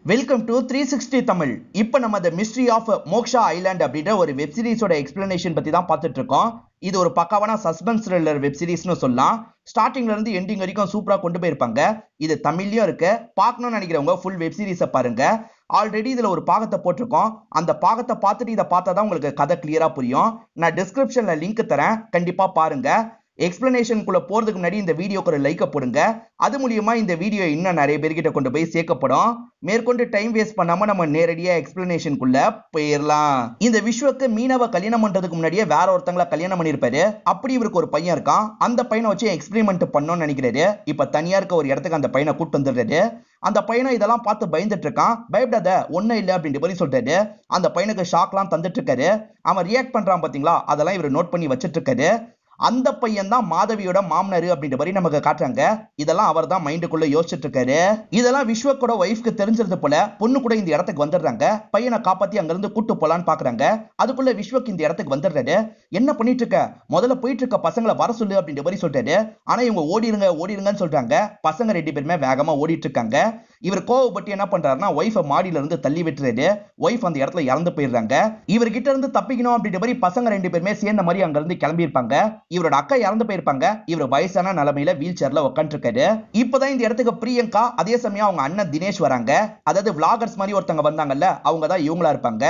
Welcome to 360 Tamil. இப்போ நம்ம the mystery of Moksha island அப்படின்ற ஒரு வெப் சீரிஸோட எக்ஸ்பிளனேஷன் பத்தி தான் பார்த்துட்டு இருக்கோம். இது ஒரு பக்காவான சஸ்பென்ஸ் த்ரில்லர் வெப் சீரிஸ்னு சொல்லலாம். ஸ்டார்டிங்ல இருந்து எண்டிங் வரைக்கும் சூப்பரா கொண்டு போயிருப்பாங்க. இது தமிழ்லயும் இருக்கு. பார்க்கணும்னு நினைக்கிறவங்க ஃபுல் வெப் சீரிஸை பாருங்க. ஆல்ரெடி இதுல ஒரு பாகத்தை போட்டிருக்கோம். அந்த பாகத்தை பார்த்துட்டு இதை பார்த்தா தான் உங்களுக்கு கதை கிளியரா புரியும். நான் டிஸ்கிரிப்ஷன்ல லிங்க் தரேன், கண்டிப்பா பாருங்க. எக்ஸ்பிளனேஷனுக்குள்ள போறதுக்கு முன்னாடி இந்த வீடியோக்கு ஒரு லைக் போடுங்க. அது மூலியமா இந்த வீடியோ இன்னும் நிறைய பேர்கிட்ட கொண்டு போய் சேர்க்கப்படும். மேற்கொண்டு டைம் வேஸ்ட் பண்ணாம நம்ம நேரடியா எக்ஸ்பிளனேஷனுக்குள்ள போயிடலாம். இந்த விஸ்வக்கு மீனவ கல்யாணம் பண்றதுக்கு முன்னாடியே வேற ஒருத்தங்கள கல்யாணம் பண்ணிருப்பாரு. அப்படி இவருக்கு ஒரு பையன் இருக்கான். அந்த பையனை வச்சு எக்ஸ்பெரிமெண்ட் பண்ணணும்னு நினைக்கிறாரு. இப்ப தனியா இருக்க ஒரு இடத்துக்கு அந்த பையனை கூட்டு வந்துடுறாரு. அந்த பையனை இதெல்லாம் பார்த்து பயந்துட்டு இருக்கான். பயப்படாத, ஒன்னும் இல்ல அப்படின்ற மாதிரி சொல்றாரு. அந்த பையனுக்கு ஷாக்லாம் தந்துட்டு இருக்காரு. அவன் ரியாக்ட் பண்றான் பாத்தீங்களா, அதெல்லாம் இவர் நோட் பண்ணி வச்சிட்டு இருக்காரு. அந்த பையன் தான் மாதவியோட மாமனாரு அப்படின்ற மாதிரி நமக்கு காட்டுறாங்க. இதெல்லாம் அவர் தான் மைண்டுக்குள்ள யோசிச்சுட்டு இருக்காரு. இதெல்லாம் விஸ்வக்கோட ஒய்ஃப்க்கு தெரிஞ்சது போல பொண்ணு கூட இந்த இடத்துக்கு வந்துடுறாங்க. பையனை காப்பாத்தி அங்க இருந்து கூட்டு போலான்னு பாக்குறாங்க. அதுக்குள்ள விஸ்வக்கு இந்த இடத்துக்கு வந்துடுறாரு. என்ன பண்ணிட்டு இருக்க, முதல்ல போயிட்டு இருக்க பசங்களை வர சொல்லு அப்படின்ற மாதிரி சொல்றாரு. ஆனா இவங்க ஓடிருங்கன்னு சொல்றாங்க. பசங்க ரெண்டு பேருமே வேகமா ஓடிட்டு இருக்காங்க. இவர் கோவப்பட்டு என்ன பண்றாருன்னா ஒய்ஃபை மாடியில இருந்து தள்ளி விட்டுறாரு. ஒய்ஃப் அந்த இடத்துல இறந்து போயிடுறாங்க. இவர்கிட்ட இருந்து தப்பிக்கணும் அப்படின்ற மாதிரி பசங்க ரெண்டு பேருமே சேர்ந்த மாதிரி அங்க இருந்து கிளம்பி இருப்பாங்க. இவரோட அக்கா இறந்து போயிருப்பாங்க. இவர் வயசான நிலைமையில வீல் சேர்ல உட்காந்து இருக்காரு. இப்பதான் இந்த இடத்துக்கு பிரியங்கா, அதே சமயம் அவங்க அண்ணன் தினேஷ் வராங்க. அதாவது விளாகர்ஸ் மாதிரி ஒருத்தங்க வந்தாங்கல்ல, அவங்க தான் இவங்களா இருப்பாங்க.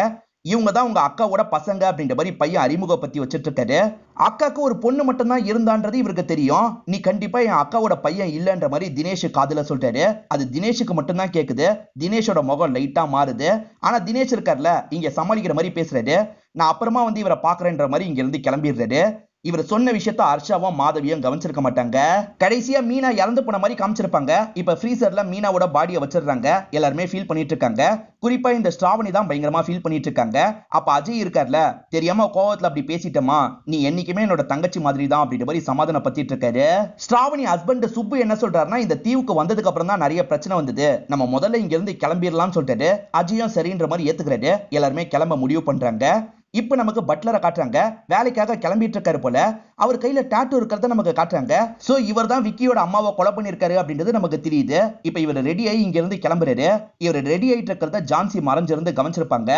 இவங்க தான் உங்க அக்காவோட பசங்க அப்படின்ற மாதிரி பையன் அறிமுகப்படுத்தி வச்சிட்டு இருக்காரு. அக்காக்கு ஒரு பொண்ணு மட்டும் தான் இருந்தான்றது இவருக்கு தெரியும். நீ கண்டிப்பா என் அக்காவோட பையன் இல்லன்ற மாதிரி தினேஷ் காதுல சொல்றாரு. அது தினேஷுக்கு மட்டும் தான் கேக்குது. தினேஷோட முகம் லைட்டா மாறுது. ஆனா தினேஷ் இருக்கார்ல, இங்க சமாளிக்கிற மாதிரி பேசுறாரு. நான் அப்புறமா வந்து இவரை பாக்குறேன்ற மாதிரி இங்க இருந்து கிளம்பிடுறாரு. இவர் சொன்ன விஷயத்த ஹர்ஷாவும் மாதவியும் கவனிச்சிருக்க மாட்டாங்க. கடைசியா மீனா இறந்து போன மாதிரி காமிச்சிருப்பாங்க. இப்ப ஃப்ரீசர்ல மீனாவோட பாடியை வச்சிருக்காங்க. எல்லாருமே ஃபீல் பண்ணிட்டு இருக்காங்க. குறிப்பா இந்த ஸ்ராவணி தான் பயங்கரமா ஃபீல் பண்ணிட்டு இருக்காங்க. அப்ப அஜய் இருக்கார்ல, தெரியாம கோவத்துல அப்படி பேசிட்டமா, நீ என்னைக்குமே என்னோட தங்கச்சி மாதிரி தான் அப்படின்ற மாதிரி சமாதானம் பத்திட்டு இருக்காரு. ஸ்ராவணி ஹஸ்பண்ட் சுப்பு என்ன சொல்றாருன்னா, இந்த தீவுக்கு வந்ததுக்கு அப்புறம் தான் நிறைய பிரச்சனை வந்தது, நம்ம முதல்ல இங்க இருந்து கிளம்பிடலாம்னு சொல்லிட்டாரு. அஜயும் சரின்ற மாதிரி ஏத்துக்கிறாரு. எல்லாருமே கிளம்ப முடிவு பண்றாங்க. இப்ப நமக்கு பட்லரை காட்டுறாங்க. வேலைக்காக கிளம்பிட்டு இருக்காரு போல. அவர் கையில டாட்டூ இருக்கிறத நமக்கு காட்டுறாங்க. சோ இவர் தான் விக்கியோட அம்மாவை கொலை பண்ணிருக்காரு அப்படின்றது நமக்கு தெரியுது. இப்ப இவர் ரெடி ஆகி இங்க இருந்து கிளம்புறாரு. இவர் ரெடி ஆயிட்டு இருக்கிறத ஜான்சி மறைஞ்சிருந்து கவனிச்சிருப்பாங்க.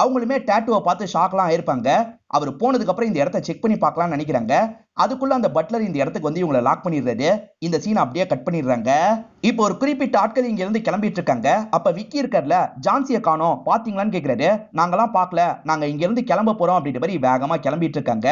அவங்களுமே டாட்டூவை பார்த்து ஷாக்லாம் ஆயிருப்பாங்க. அவர் போனதுக்கு அப்புறம் இந்த இடத்தை செக் பண்ணி பார்க்கலாம்னு நினைக்கிறாங்க. அதுக்குள்ள அந்த பட்லர் இந்த இடத்துக்கு வந்து இவங்களை லாக் பண்ணிடுறாரு. இந்த சீன் அப்படியே கட் பண்ணிடுறாங்க. இப்போ ஒரு குறிப்பிட்ட ஆட்கள் இங்க இருந்து கிளம்பிட்டு இருக்காங்க. அப்ப விக்கி இருக்கார்ல, ஜான்சியை காணோம் பாத்தீங்களான்னு கேக்குறாரு. நாங்கெல்லாம் பார்க்கல, நாங்க இங்க இருந்து கிளம்ப போறோம் அப்படின்ற மாதிரி வேகமா கிளம்பிட்டு இருக்காங்க.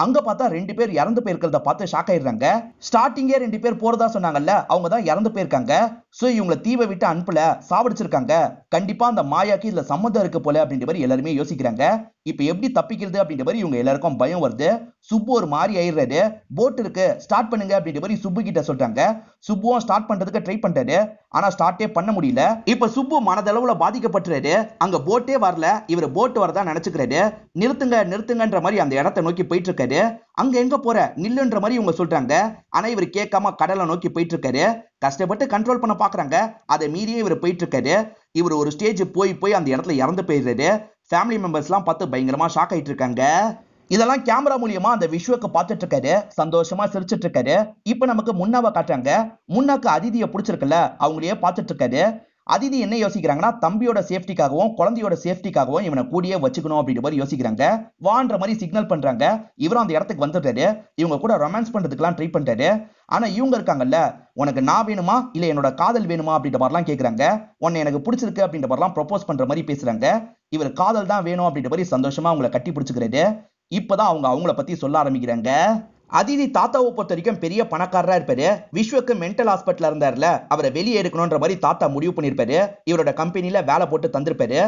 அங்க பார்த்தா ரெண்டு பேர் இறந்து போயிருக்கிறத பார்த்து ஷாக் ஆயிடுறாங்க. ஸ்டார்டிங்கே ரெண்டு பேர் போறதா சொன்னாங்கல்ல, அவங்க தான் இறந்து போயிருக்காங்க. சோ இவங்களை தீவை விட்டு அனுப்பல, சாவடிச்சிருக்காங்க. கண்டிப்பா அந்த மாயாக்கு இதுல சம்மந்தம் இருக்கு போல அப்படின்ற மாதிரி எல்லாருமே யோசிக்கிறாங்க. இப்ப எப்படி தப்பிக்கிறது அப்படின்ற மாதிரி இவங்க எல்லாருக்கும் பயம் வருது. சுப்பு ஒரு மாதிரி ஆயிடுறாரு. போட் இருக்கு, ஸ்டார்ட் பண்ணுங்க அப்படின்ற மாதிரி சுப்பு கிட்ட சொல்றாங்க. சுப்புவும் ஸ்டார்ட் பண்றதுக்கு ட்ரை பண்றாரு. ஆனா ஸ்டார்ட்டே பண்ண முடியல. இப்ப சுப்பு மனதளவுல பாதிக்கப்பட்டுறாரு. அங்க போட்டே வரல. இவர் போட் வரதா நினைச்சுக்கிறாரு. நிறுத்துங்கன்ற மாதிரி அந்த இடத்தை நோக்கி போயிட்டு இருக்காரு. அங்க எங்க போற, நில்லுன்ற மாதிரி இவங்க சொல்றாங்க. ஆனா இவர் கேட்காம கடலை நோக்கி போயிட்டு இருக்காரு. கஷ்டப்பட்டு கண்ட்ரோல் பண்ண பாக்குறாங்க. அதை மீறியே இவர் போயிட்டு இருக்காரு. இவர் ஒரு ஸ்டேஜ் போய் அந்த இடத்துல இறந்து போயிடுறாரு. ஃபேமிலி மெம்பர்ஸ் எல்லாம் பார்த்து பயங்கரமா ஷாக் ஆயிட்டு இருக்காங்க. இதெல்லாம் கேமரா மூலியமா அந்த விஸ்வக்கு பார்த்துட்டு இருக்காரு. சந்தோஷமா சிரிச்சிட்டு இருக்காரு. இப்ப நமக்கு முன்னாவை காட்டுறாங்க. முன்னாக்கு அதிதியை பிடிச்சிருக்குல்ல, அவங்களையே பார்த்துட்டு இருக்காரு. அதிதி என்ன யோசிக்கிறாங்கன்னா, தம்பியோட சேஃப்டிக்காகவும் குழந்தையோட சேஃப்டிக்காகவும் இவனை கூடியே வச்சுக்கணும் அப்படின்ற மாதிரி யோசிக்கிறாங்க. வான்ற மாதிரி சிக்னல் பண்றாங்க. இவரும் அந்த இடத்துக்கு வந்துடுறாரு. இவங்க கூட ரொமான்ஸ் பண்றதுக்கெல்லாம் ட்ரை பண்றாரு. ஆனா இவங்க இருக்காங்கல்ல, உனக்கு நான் வேணுமா இல்ல என்னோட காதல் வேணுமா அப்படின்ற மாதிரிலாம் கேட்கறாங்க. உன்னை எனக்கு பிடிச்சிருக்கு அப்படின்ற மாதிரிலாம் ப்ரொபோஸ் பண்ற மாதிரி பேசுறாங்க. இவர் காதல் தான் வேணும் அப்படின்ற மாதிரி சந்தோஷமா அவங்களை கட்டி பிடிச்சுக்கிறாரு. இப்பதான் அவங்கள பத்தி சொல்ல ஆரம்பிக்கிறாங்க. அதிதி தாத்தாவை பொறுத்த வரைக்கும் பெரிய பணக்காரரா இருப்பாரு. விஸ்வக்கு மென்டல் ஹாஸ்பிட்டல் இருந்தார்ல, அவரை வெளியே எடுக்கணும்ன்ற மாதிரி தாத்தா முடிவு பண்ணிருப்பாரு. இவரோட கம்பெனில வேலை போட்டு தந்திருப்பாரு.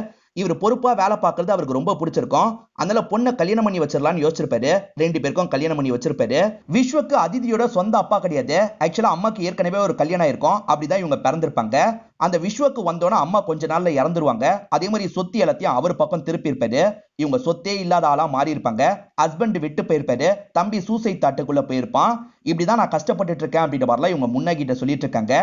இவர் பொறுப்பா வேலை பார்க்கறது அவருக்கு ரொம்ப பிடிச்சிருக்கும். அதனால பொண்ணை கல்யாணம் பண்ணி வச்சிடலாம்னு யோசிச்சிருப்பாரு. ரெண்டு பேருக்கும் கல்யாணம் பண்ணி வச்சிருப்பாரு. விஸ்வக்கு அதிதியோட சொந்த அப்பா கிடையாது. ஆக்சுவலா அம்மாக்கு ஏற்கனவே ஒரு கல்யாணம் ஆயிருக்கும். அப்படிதான் இவங்க பிறந்திருப்பாங்க. அந்த விஸ்வக்கு வந்தோன்னா அம்மா கொஞ்ச நாள்ல இறந்துருவாங்க. அதே மாதிரி சொத்து எல்லாத்தையும் அவர் பக்கம் திருப்பி இருப்பாரு. இவங்க சொத்தே இல்லாத ஆளா மாறி இருப்பாங்க. ஹஸ்பண்ட் விட்டு போயிருப்பாரு. தம்பி சூசைட் தாட்டுக்குள்ள போயிருப்பான். இப்படிதான் நான் கஷ்டப்பட்டுட்டு இருக்கேன் அப்படின்ற மாதிரிலாம் இவங்க முன்னாகிட்ட சொல்லிட்டு இருக்காங்க.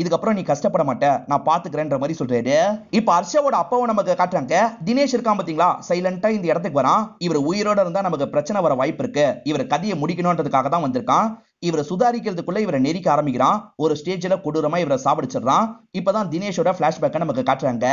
இதுக்கப்புறம் நீ கஷ்டப்பட மாட்ட, நான் பாத்துக்கிறேன்ற மாதிரி சொல்றாரு. இப்ப ஹர்ஷாவோட அப்பாவை நமக்கு காட்டுறாங்க. தினேஷ் இருக்கான் பாத்தீங்களா, சைலண்டா இந்த இடத்துக்கு வரான். இவர் உயிரோட இருந்தா நமக்கு பிரச்சனை வர வாய்ப்பு இருக்கு. இவர் கதையை முடிக்கணும்ன்றதுக்காக தான் வந்திருக்கான். இவரை சுதாரிக்கிறதுக்குள்ள இவரை நெரிக்க ஆரம்பிக்கிறான். ஒரு ஸ்டேஜ்ல கொடூரமா இவரை சாவடிச்சிடறான். இப்பதான் தினேஷோட பிளாஷ்பேக்கை நமக்கு காட்டுறாங்க.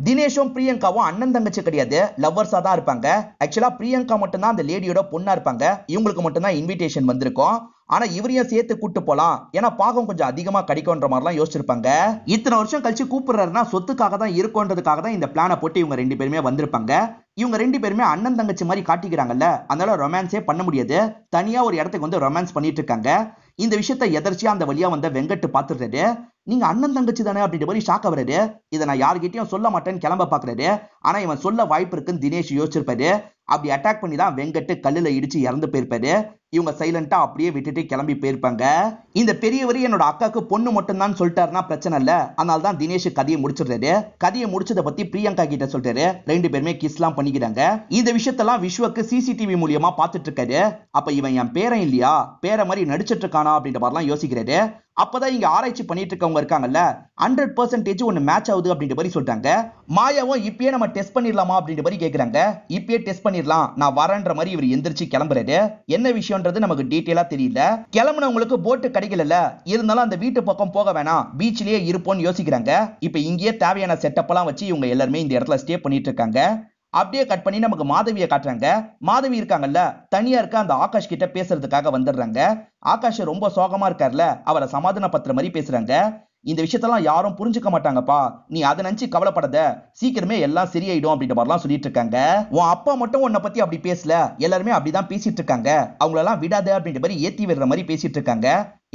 தினேஷும் பிரியங்காவும் அண்ணன் தங்கச்சி கிடையாது, லவ்வர்ஸா தான் இருப்பாங்க. ஆக்சுவலா பிரியங்கா மட்டும் தான் அந்த லேடியோட பொண்ணா இருப்பாங்க. இவங்களுக்கு மட்டும் தான் இன்விடேஷன் வந்திருக்கும். ஆனா இவரையும் சேர்த்து கூட்டு போலாம், ஏன்னா பாகம் கொஞ்சம் அதிகமா கிடைக்கும்ன்ற மாதிரிலாம் யோசிச்சிருப்பாங்க. இத்தனை வருஷம் கழிச்சு கூப்பிடுறாருன்னா சொத்துக்காக தான் இருக்கும்ன்றதுக்காக தான் இந்த பிளானை போட்டு இவங்க ரெண்டு பேருமே வந்திருப்பாங்க. இவங்க ரெண்டு பேருமே அண்ணன் தங்கச்சி மாதிரி காட்டிக்கிறாங்கல்ல, அதனால ரொமான்ஸே பண்ண முடியாது. தனியா ஒரு இடத்துக்கு வந்து ரொமான்ஸ் பண்ணிட்டு இருக்காங்க. இந்த விஷயத்தை எதர்ச்சியா அந்த வழியா வந்த வெங்கட் பாத்துறாரு. நீங்க அண்ணன் தங்கச்சி தானே அப்படின்ற மாதிரி ஷாக் ஆகுறாரு. இதை நான் யார்கிட்டயும் சொல்ல மாட்டேன்னு கிளம்ப பாக்குறாரு. ஆனா இவன் சொல்ல வாய்ப்பு இருக்குன்னு தினேஷ் யோசிச்சிருப்பாரு. அப்படி அட்டாக் பண்ணி தான் வெங்கட் கல்லுல இடிச்சு இறந்து போயிருப்பாரு. இவங்க சைலண்டா அப்படியே விட்டுட்டு கிளம்பி போயிருப்பாங்க. இந்த பெரியவர் என்னோட அக்காக்கு பொண்ணு மட்டும் தான் சொல்லிட்டாருன்னா பிரச்சனை இல்ல, அதனால தான் தினேஷ் கதையை முடிச்சிடுறாரு. கதையை முடிச்சதை பத்தி பிரியங்கா கிட்ட சொல்றாரு. ரெண்டு பேருமே கிஸ்லாம் பண்ணிக்கிறாங்க. இந்த விஷயத்தெல்லாம் விஸ்வக்கு சிசிடிவி மூலியமா பாத்துட்டு இருக்காரு. அப்ப இவன் என் பேரன் இல்லையா, பேர மாதிரி நடிச்சிட்டு இருக்கானா அப்படின்ற மாதிரிலாம் யோசிக்கிறாரு. அப்பதான் இங்க ஆராய்ச்சி பண்ணிட்டு இருக்கவங்க இருக்காங்கல்ல, 100% ஒன்னு மேட்ச் ஆகுது அப்படின்ற மாதிரி சொல்றாங்க. மாயாவும் இப்பயே நம்ம டெஸ்ட் பண்ணிடலாமா அப்படின்ற மாதிரி கேக்குறாங்க. இப்பயே டெஸ்ட் பண்ணிடலாம், நான் வரேன்ற மாதிரி இவர் எந்திரிச்சு கிளம்புறாரு. என்ன விஷயம்ன்றது நமக்கு டீட்டெயிலா தெரியல. கிளம்புனவங்களுக்கு போட்டு கிடைக்கல, இருந்தாலும் அந்த வீட்டு பக்கம் போக வேணாம், பீச்லயே இருப்போம்னு யோசிக்கிறாங்க. இப்ப இங்கேயே தேவையான செட்டப் எல்லாம் வச்சு இவங்க எல்லாருமே இந்த இடத்துல ஸ்டே பண்ணிட்டு இருக்காங்க. அப்படியே கட் பண்ணி நமக்கு மாதவியை காட்டுறாங்க. மாதவி இருக்காங்கல்ல, தனியா இருக்க அந்த ஆகாஷ் கிட்ட பேசுறதுக்காக வந்துடுறாங்க. ஆகாஷ் ரொம்ப சோகமா இருக்கார்ல, அவரை சமாதானப்படுத்துற மாதிரி பேசுறாங்க. இந்த விஷயத்தெல்லாம் யாரும் புரிஞ்சுக்க மாட்டாங்கப்பா, நீ அதை நினைச்சு கவலைப்படாத, சீக்கிரமே எல்லாம் சரியாயிடும் அப்படின்ற மாதிரிலாம் சொல்லிட்டு இருக்காங்க. உன் அப்பா மட்டும் உன்னை பத்தி அப்படி பேசல, எல்லாருமே அப்படிதான் பேசிட்டு இருக்காங்க, அவங்களெல்லாம் விடாத அப்படின்ற மாதிரி ஏத்தி விடுற மாதிரி பேசிட்டு இருக்காங்க.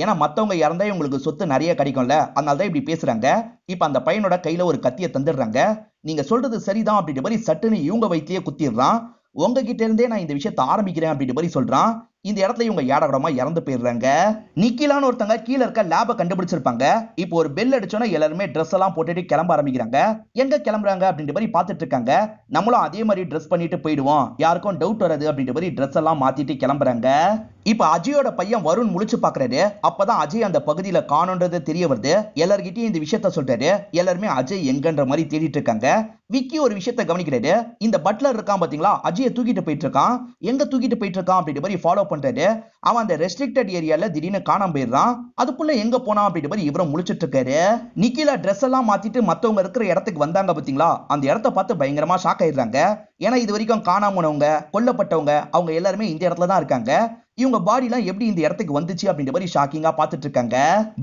ஏன்னா மத்தவங்க இறந்தா உங்களுக்கு சொத்து நிறைய கிடைக்கும்ல, அதனாலதான் இப்படி பேசுறாங்க. இப்ப அந்த பையனோட கையில ஒரு கத்தியை தந்துடுறாங்க. நீங்க சொல்றது சரிதான் அப்படின்ற மாதிரி சட்டுன்னு இவங்க வயிற்றிலேயே குத்திடுறான். உங்ககிட்ட இருந்தே நான் இந்த விஷயத்தை ஆரம்பிக்கிறேன் அப்படின்ற மாதிரி சொல்றான். இந்த இடத்துல இவங்க ஏடகடமா இறந்து போயிடுறாங்க. நிக்கிலான்னு ஒருத்தங்க கீழே இருக்க லேபை கண்டுபிடிச்சிருப்பாங்க. இப்போ ஒரு பெல் அடிச்சோன்னா எல்லாருமே ட்ரெஸ் எல்லாம் போட்டுட்டு கிளம்ப ஆரம்பிக்கிறாங்க. எங்க கிளம்புறாங்க அப்படின்ற மாதிரி பார்த்துட்டு இருக்காங்க. நம்மளும் அதே மாதிரி ட்ரெஸ் பண்ணிட்டு போயிடுவோம், யாருக்கும் டவுட் வராது அப்படின்ற மாதிரி ட்ரெஸ் எல்லாம் மாத்திட்டு கிளம்புறாங்க. இப்ப அஜயோட பையன் வருண் முழிச்சு பாக்குறாரு. அப்பதான் அஜய் அந்த பகுதியில காணோன்றது தெரிய வருது. எல்லார்கிட்டயும் இந்த விஷயத்த சொல்றாரு. எல்லாருமே அஜய் எங்கன்ற மாதிரி தேடிட்டு இருக்காங்க. விக்கி ஒரு விஷயத்த கவனிக்கிறாரு. இந்த பட்லர் இருக்கான் பாத்தீங்களா, அஜயை தூக்கிட்டு போயிட்டு இருக்கான். எங்க தூக்கிட்டு போயிட்டு இருக்கான் அப்படின்ற மாதிரி ஃபாலோ பண்றாரு. அவன் அந்த ரெஸ்ட்ரிக்டட் ஏரியால திடீர்னு காணாம போயிடுறான். அதுக்குள்ள எங்க போனா அப்படின்ற மாதிரி இவரும் முழிச்சிட்டு இருக்காரு. நிக்கிலா ட்ரெஸ் எல்லாம் மாத்திட்டு மத்தவங்க இருக்கிற இடத்துக்கு வந்தாங்க பாத்தீங்களா, அந்த இடத்த பார்த்து பயங்கரமா ஷாக் ஆயிடுறாங்க. ஏன்னா இது வரைக்கும் காணாம போனவங்க, கொல்லப்பட்டவங்க, அவங்க எல்லாருமே இந்த இடத்துல தான் இருக்காங்க. இவங்க பாடி எல்லாம் எப்படி இந்த இடத்துக்கு வந்துச்சு அப்படின்ற மாதிரி ஷாக்கிங்கா பாத்துட்டு இருக்காங்க.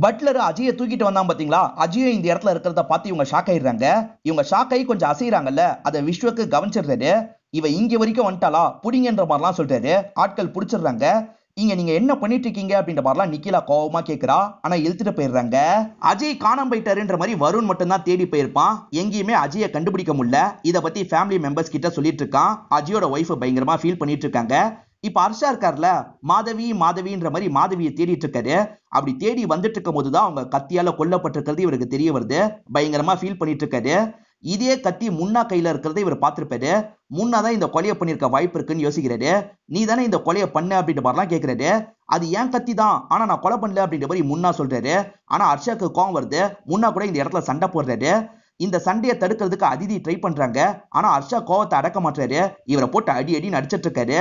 பட்லர் அஜயை தூக்கிட்டு வந்தான் பாத்தீங்களா, அஜயும் இந்த இடத்துல இருக்கிறத பார்த்து இவங்க ஷாக் ஆயிடுறாங்க. இவங்க ஷாக் ஆகி கொஞ்சம் அசைறாங்கல்ல, அதை விஸ்வக்கு கவனிச்சிடுறாரு. இவ இங்க வரைக்கும் வந்துட்டாளா புடிங்கன்ற மாதிரிலாம் சொல்றாரு. ஆட்கள் புடிச்சிடுறாங்க. இங்க நீங்க என்ன பண்ணிட்டு இருக்கீங்க அப்படின்ற மாதிரிலாம் நிக்கிலா கோவமா கேக்குறா. ஆனா இழுத்துட்டு போயிடுறாங்க. அஜய் காணாம போயிட்டாருன்ற மாதிரி வருண் மட்டும் தான் தேடி போயிருப்பான். எங்கேயுமே அஜயை கண்டுபிடிக்க முடியல. இத பத்தி ஃபேமிலி மெம்பர்ஸ் கிட்ட சொல்லிட்டு இருக்கான். அஜயோட ஒய்ஃப் பயங்கரமா ஃபீல் பண்ணிட்டு இருக்காங்க. இப்ப ஹர்ஷா இருக்கார்ல, மாதவி மாதவின்ற மாதிரி மாதவியை தேடிட்டு இருக்காரு. அப்படி தேடி வந்துட்டு இருக்கும் போதுதான் அவங்க கத்தியால கொல்லப்பட்டிருக்கிறது இவருக்கு தெரிய வருது. பயங்கரமா ஃபீல் பண்ணிட்டு இருக்காரு. இதே கத்தி முன்னா கையில இருக்கிறத இவர் பார்த்திருப்பாரு. முன்னாதான் இந்த கொலையை பண்ணிருக்க வாய்ப்பு இருக்குன்னு யோசிக்கிறாரு. நீ தானே இந்த கொலையை பண்ண அப்படின்ற மாதிரிலாம் கேட்கிறாரு. அது ஏன் கத்தி தான், ஆனா நான் கொலை பண்ணல அப்படின்ற மாதிரி முன்னா சொல்றாரு. ஆனா ஹர்ஷாக்கு கோவம் வருது. முன்னா கூட இந்த இடத்துல சண்டை போடுறாரு. இந்த சண்டையை தடுக்கிறதுக்கு அதிதி ட்ரை பண்றாங்க. ஆனா ஹர்ஷா கோவத்தை அடக்க மாட்டாரு. இவரை போட்டு அடி அடி நடிச்சிட்டு இருக்காரு.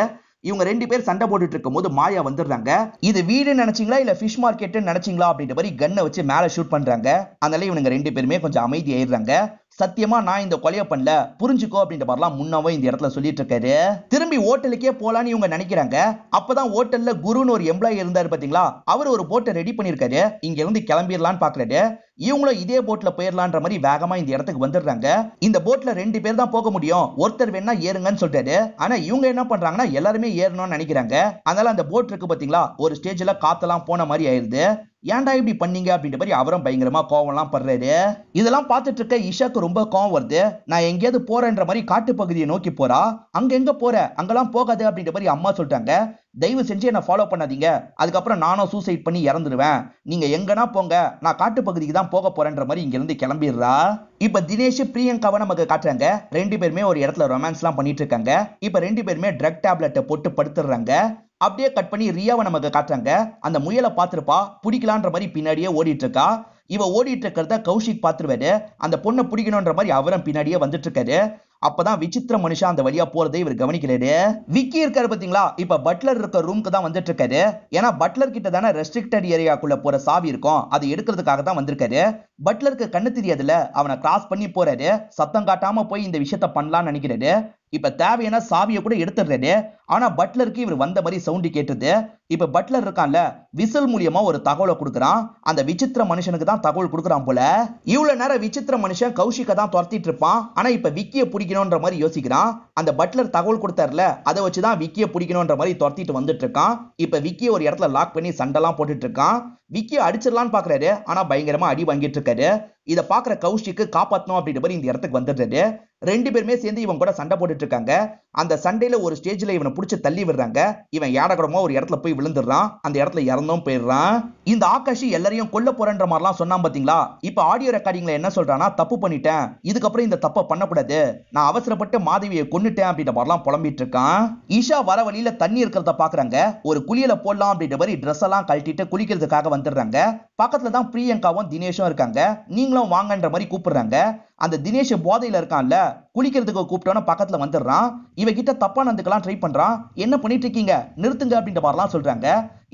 இவங்க ரெண்டு பேர் சண்டை போட்டுட்டு இருக்கும் போது மாயா வந்துடுறாங்க. இது வீடு நினைச்சீங்களா இல்ல ஃபிஷ் மார்க்கெட் நினைச்சீங்களா அப்படின்ற மாதிரி கன்னை வச்சு மேல ஷூட் பண்றாங்க. அதனால இவங்க ரெண்டு பேருமே கொஞ்சம் அமைதி ஆயிடுறாங்க. சத்தியமா நான் இந்த கொலையை பண்ணல, புரிஞ்சுக்கோ அப்படின்ற மாதிரிலாம் முன்னாவே இந்த இடத்துல சொல்லிட்டு இருக்காரு. திரும்பி ஹோட்டலுக்கே போலான்னு இவங்க நினைக்கிறாங்க. அப்பதான் ஹோட்டல்ல குருன்னு ஒரு எம்ப்ளாயி இருந்தாரு பாத்தீங்களா, அவர் ஒரு போட்டை ரெடி பண்ணிருக்காரு. இங்க இருந்து கிளம்பிடலான்னு பாக்குறாரு. இவங்களும் இதே போட்ல போயிடலான்ற மாதிரி வேகமா இந்த இடத்துக்கு வந்துடுறாங்க. இந்த போட்ல ரெண்டு பேர் தான் போக முடியும், ஒருத்தர் வேணா ஏறுங்கன்னு சொல்றாரு. ஆனா இவங்க என்ன பண்றாங்கன்னா எல்லாருமே ஏறணும்னு நினைக்கிறாங்க. அதனால அந்த போட் இருக்கு பாத்தீங்களா, ஒரு ஸ்டேஜ்ல காத்தெல்லாம் போன மாதிரி ஆயிருது. ஏன்டா இப்படி பண்ணீங்க அப்படின்ற மாதிரி அவரும் பயங்கரமா கோவம்லாம் படுறாரு. இதெல்லாம் பார்த்துட்டு இருக்க இஷாக்கு ரொம்ப கோவம் வருது. நான் எங்கேயாவது போறேன்ற மாதிரி காட்டு பகுதியை நோக்கி போறா. அங்க எங்க போற, அங்கெல்லாம் போகாது அப்படின்ற மாதிரி அம்மா சொல்லிட்டாங்க. தயவு செஞ்சு என்ன ஃபாலோ பண்ணாதீங்க, அதுக்கப்புறம் நானும் சூசைட் பண்ணி இறந்துருவேன், நீங்க எங்கன்னா போங்க, நான் காட்டு பகுதிக்கு தான் போக போறேன்ற மாதிரி இங்க இருந்து கிளம்பிடுறா. இப்ப தினேஷ் பிரியங்காவை நமக்கு காட்டுறாங்க. ரெண்டு பேருமே ஒரு இடத்துல ரொமான்ஸ் எல்லாம் பண்ணிட்டு இருக்காங்க. இப்ப ரெண்டு பேருமே ட்ரக் டேப்லெட்டை போட்டு படுத்துறாங்க. அப்படியே கட் பண்ணி ரியாவை நமக்கு காட்டுறாங்க. அந்த முயலை பார்த்திருப்பா, பிடிக்கலான்ற மாதிரி பின்னாடியே ஓடிட்டு இருக்கா. இவ ஓடிட்டு இருக்கிறத கௌஷிக் பார்த்துருவாரு. அந்த பொண்ணை பிடிக்கணும்ன்ற மாதிரி அவரும் பின்னாடியே வந்துட்டு இருக்காரு. அப்பதான் விசித்திர மனுஷன் அந்த வழியா போறதை இவர் கவனிக்கிறாரு. விக்கி இருக்காரு பாத்தீங்களா, இப்ப பட்லர் இருக்க ரூமுக்கு தான் வந்துட்டு இருக்காரு. ஏன்னா பட்லர் கிட்ட தானே ரெஸ்ட்ரிக்டட் ஏரியாக்குள்ள போற சாவி இருக்கும், அதை எடுக்கிறதுக்காக தான் வந்திருக்காரு. பட்லருக்கு கண்ணு தெரியாதுல, அவனை கிராஸ் பண்ணி போறாரு. சத்தம் காட்டாம போய் இந்த விஷயத்த பண்ணலாம்னு நினைக்கிறாரு. இப்ப தேவையான சாவியை கூட எடுத்துடுறாரு. ஆனா பட்லருக்கு இவர் வந்த மாதிரி சவுண்ட் கேட்டது. இப்ப பட்லர் இருக்கான்ல, விசில் மூலியமா ஒரு தகவலை கொடுக்கறான். அந்த விசித்திர மனுஷனுக்கு தான் தகவல் கொடுக்கறான் போல. இவ்வளவு நேரம் விசித்திர மனுஷன் கௌஷிக்க தான் துரத்திட்டு இருப்பான். ஆனா இப்ப விக்கிய பிடிக்கணும்ன்ற மாதிரி யோசிக்கிறான். அந்த பட்லர் தகவல் கொடுத்தாருல, அதை வச்சுதான் விக்கிய பிடிக்கணும்ன்ற மாதிரி துரத்திட்டு வந்துட்டு இருக்கான். இப்ப விக்கிய ஒரு இடத்துல லாக் பண்ணி சண்டெல்லாம் போட்டுட்டு இருக்கான். விக்கிய அடிச்சிடலான்னு பாக்குறாரு. ஆனா பயங்கரமா அடி வாங்கிட்டு இருக்காரு. இத பாக்குற கௌஷிக்கு காப்பாத்தணும் அப்படின்ற மாதிரி இந்த இடத்துக்கு வந்துடுறாரு. ரெண்டு பேருமே சேர்ந்து இவன் கூட சண்டை போட்டுட்டு இருக்காங்க. அந்த சண்டையில ஒரு ஸ்டேஜ்ல இவனை புடிச்சு தள்ளி விடுறாங்க. இவன் ஏடகடமா ஒரு இடத்துல போய் விழுந்துடுறான். அந்த இடத்துல இறந்தும் போயிடுறான். இந்த ஆகாஷ் எல்லாரையும் கொல்ல போறன்ற மாதிரிலாம் சொன்னான் பாத்தீங்களா. இப்ப ஆடியோ ரெக்கார்டிங்ல என்ன சொல்றானா, தப்பு பண்ணிட்டேன், இதுக்கப்புறம் இந்த தப்பை பண்ணக்கூடாது, நான் அவசரப்பட்டு மாதவியை கொன்னுட்டேன் அப்படின்ற மாதிரிலாம் புலம்பிட்டு இருக்கான். ஈஷா வர வழியில தண்ணி இருக்கிறத பாக்குறாங்க. ஒரு குளியல போடலாம் அப்படின்ற மாதிரி ட்ரெஸ் எல்லாம் கழட்டிட்டு குளிக்கிறதுக்காக வந்துடுறாங்க. பக்கத்துல தான் பிரியங்காவும் தினேஷும் இருக்காங்க. நீங்களும் வாங்கன்ற மாதிரி கூப்பிடுறாங்க. அந்த தினேஷ் போதையில இருக்கான்ல, குளிக்கிறதுக்கு கூப்பிட்டோன்னு பக்கத்துல வந்துடுறான். இவகிட்ட தப்பா நடந்துக்கலாம் ட்ரை பண்றான். என்ன பண்ணிட்டு இருக்கீங்க, நிறுத்துங்க அப்படின்ற மாதிரிலாம் சொல்றாங்க.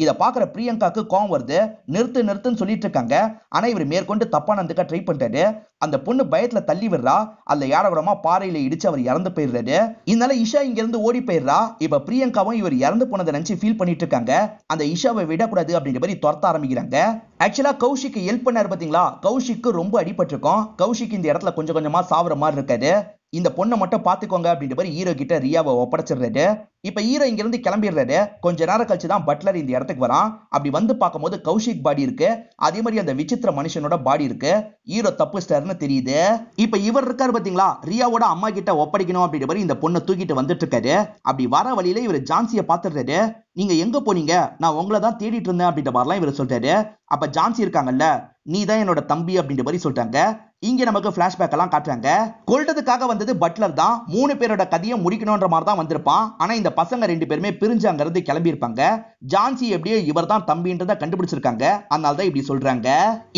இத பாக்குற பிரியங்காக்கு கோவம் வருது. நிறுத்து நிறுத்துன்னு சொல்லிட்டு இருக்காங்க. ஆனா இவர் மேற்கொண்டு தப்பா நடந்துக்க ட்ரை பண்றாரு. அந்த பொண்ணு பயத்துல தள்ளி விடுறா. அந்த ஏடகுடமா பாறையில இடிச்சு அவர் இறந்து போயிடுறாரு. இதனால இஷா இங்க இருந்து ஓடி போயிடுறா. இப்ப பிரியங்காவும் இவர் இறந்து போனதை நினைச்சு ஃபீல் பண்ணிட்டு இருக்காங்க. அந்த இஷாவை விடக்கூடாது அப்படின்ற மாதிரி துரத்த ஆரம்பிக்கிறாங்க. ஆக்சுவலா கௌஷிக்கு ஹெல்ப் பண்ணாரு பாத்தீங்களா, கௌஷிக்கு ரொம்ப அடிபட்டிருக்கும். கௌஷிக் இந்த இடத்துல கொஞ்சம் கொஞ்சமா சாவற மாதிரி இருக்காரு. இந்த பொண்ணை மட்டும் பாத்துக்கோங்க அப்படின்ற மாதிரி ஹீரோ கிட்ட ரியாவை ஒப்படைச்சிடுறாரு. இப்ப ஹீரோ இங்க இருந்து கிளம்பிடுறாரு. கொஞ்ச நேரம் கழிச்சு தான் பட்லர் இந்த இடத்துக்கு வரான். அப்படி வந்து பார்க்கும்போது கௌஷிக் பாடி இருக்கு, அதே மாதிரி அந்த விசித்திர மனுஷனோட பாடி இருக்கு. ஹீரோ தப்புஸ்டார்னு தெரியுது. இப்ப இவர் இருக்காரு பாத்தீங்களா, ரியாவோட அம்மா கிட்ட ஒப்படைக்கணும் அப்படின்ற மாதிரி இந்த பொண்ணை தூக்கிட்டு வந்துட்டு இருக்காரு. அப்படி வர வழியில இவர் ஜான்சியை பாத்துடுறாரு. நீங்க எங்க போனீங்க, நான் உங்களை தான் தேடிட்டு இருந்தேன் அப்படின்ற மாதிரிலாம் இவர் சொல்றாரு. அப்ப ஜான்சி இருக்காங்கல்ல, நீ தான் என்னோட தம்பி அப்படின்ற மாதிரி சொல்றாங்க. இங்க நமக்கு பிளாஷ்பேக் எல்லாம் காட்டுறாங்க. கொல்றதுக்காக வந்தது பட்லர் தான். 3 பேரோட கதையை முடிக்கணும்ன்ற மாதிரி தான் வந்திருப்பான். ஆனா இந்த பசங்க 2 பேருமே பிரிஞ்சு அங்க இருந்து கிளம்பி இருப்பாங்க. ஜான்சி எப்படியோ இவர் தான் தம்பின்றத கண்டுபிடிச்சிருக்காங்க. அதனால தான் இப்படி சொல்றாங்க.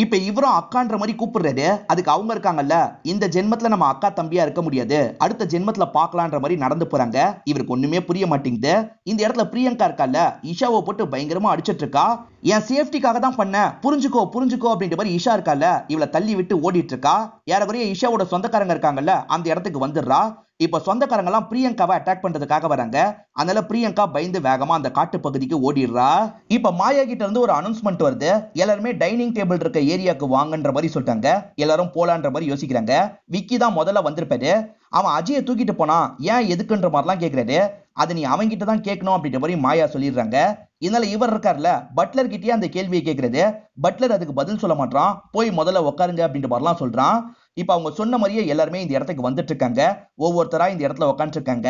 இப்ப இவரும் அக்கான்ற மாதிரி கூப்பிடுறாரு. அதுக்கு அவங்க இருக்காங்கல்ல, இந்த ஜென்மத்துல நம்ம அக்கா தம்பியா இருக்க முடியாது, அடுத்த ஜென்மத்துல பாக்கலான்ற மாதிரி நடந்து போறாங்க. இவருக்கு ஒண்ணுமே புரிய மாட்டேங்குது. இந்த இடத்துல பிரியங்கா இருக்கால, இஷாவை போட்டு பயங்கரமா அடிச்சிட்டு இருக்கா. என் சேஃப்டிக்காக தான் பண்ண, புரிஞ்சுக்கோ புரிஞ்சுக்கோ அப்படின்ற மாதிரி இஷா இருக்கால, இவளை தள்ளி விட்டு ஓடிட்டு இருக்கா. ஏறக்குறைய இஷாவோட சொந்தக்காரங்க இருக்காங்கல்ல, அந்த இடத்துக்கு வந்துடுறா. இப்ப சொந்தக்காரங்க எல்லாம் பிரியங்காவை அட்டாக் பண்றதுக்காக வராங்க. அதனால பிரியங்கா பயந்து வேகமா அந்த காட்டு பகுதிக்கு ஓடிடுறா. இப்ப மாயா கிட்ட இருந்து ஒரு அனௌன்ஸ்மெண்ட் வருது. எல்லாருமே டைனிங் டேபிள் இருக்க ஏரியாக்கு வாங்கன்ற மாதிரி சொல்லிட்டாங்க. எல்லாரும் போலான்ற மாதிரி யோசிக்கிறாங்க. விக்கி தான் முதல்ல வந்திருப்பாரு. அவன் அஜயை தூக்கிட்டு போனா ஏன் எதுக்குன்ற மாதிரிலாம் கேட்கிறாரு. அது நீ அவங்கிட்ட தான் கேட்கணும் அப்படின்ற மாதிரி மாயா சொல்லிடுறாங்க. இதனால இவர் இருக்காருல, பட்லர் கிட்டயே அந்த கேள்வியை கேட்கறது. பட்லர் அதுக்கு பதில் சொல்ல மாட்டான். போய் முதல்ல உட்காருங்க அப்படின்ற மாதிரிலாம் சொல்றான். இப்ப அவங்க சொன்ன மாதிரியே எல்லாருமே இந்த இடத்துக்கு வந்துட்டு இருக்காங்க. ஒவ்வொருத்தரா இந்த இடத்துல உட்காந்து இருக்காங்க.